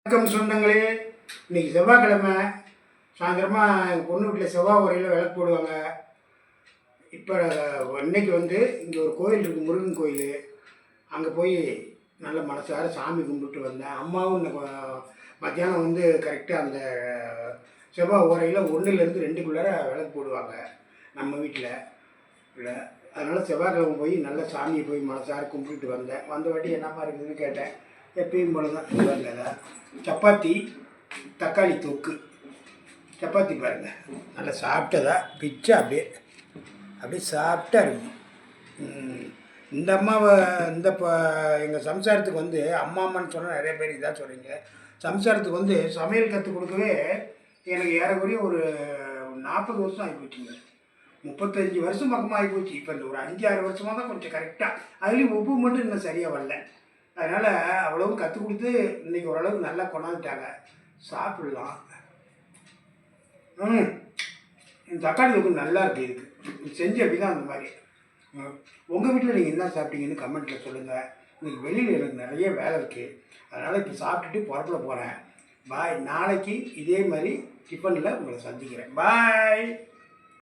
வணக்கம் சொந்தங்களே. இன்றைக்கி செவ்வாய்க்கிழமை சாயந்தரமாக எங்கள் பொண்ணு வீட்டில் செவ்வாய் உரையில் விளக்கு போடுவாங்க. இப்போ இன்னைக்கு இங்கே ஒரு கோயில் இருக்குது, முருகன் கோயில். அங்கே போய் நல்ல மனசார சாமி கும்பிட்டு வந்தேன். அம்மாவும் இந்த மத்தியானம் கரெக்டாக அந்த செவ்வாய் உரையில் 1லேருந்து 2க்குள்ளார விளக்கு போடுவாங்க நம்ம வீட்டில் இல்லை. அதனால் செவ்வாய்க்கிழமை போய் நல்ல சாமியை போய் மனசார கும்பிட்டுட்டு வந்தேன். வந்த வாட்டி என்னம்மா இருக்குதுன்னு கேட்டேன். எப்பயும் போல தான் வரல. சப்பாத்தி தக்காளி தொக்கு, சப்பாத்தி பாருங்கள் நல்லா சாப்பிட்டதா பிச்சை அப்படியே சாப்பிட்டா இருக்கும். இந்த அம்மாவை எங்கள் சம்சாரத்துக்கு அம்மான்னு சொன்னால் நிறைய பேர் இதாக சொல்கிறீங்க. சம்சாரத்துக்கு சமையல் கற்றுக் கொடுக்கவே எனக்கு ஏறக்குறைய ஒரு 40 வருஷம் ஆகிப்போச்சுங்க. 35 வருஷம் பக்கமாக ஆகிப்போச்சு. இப்போ இந்த ஒரு 5-6 வருஷமாக தான் கொஞ்சம் கரெக்டாக, அதுலேயும் உப்பு மட்டும் இன்னும் சரியாக வரல. அதனால் அவ்வளவும் கற்றுக் கொடுத்து இன்றைக்கி ஓரளவுக்கு நல்லா கொண்டாந்துட்டாங்க. சாப்பிட்லாம். தக்காளி தொக்கு நல்லா இருக்குது. இதுக்கு செஞ்சு அப்படி தான் அந்த மாதிரி. உங்கள் வீட்டில் நீங்கள் என்ன சாப்பிட்டீங்கன்னு கமெண்ட்டில் சொல்லுங்கள். இன்றைக்கி வெளியில் எனக்கு நிறைய வேலை இருக்குது. அதனால் இப்போ சாப்பிட்டுட்டு புறப்பட போகிறேன். பாய். நாளைக்கு இதே மாதிரி டிஃபனில் உங்களை சந்திக்கிறேன். பாய்.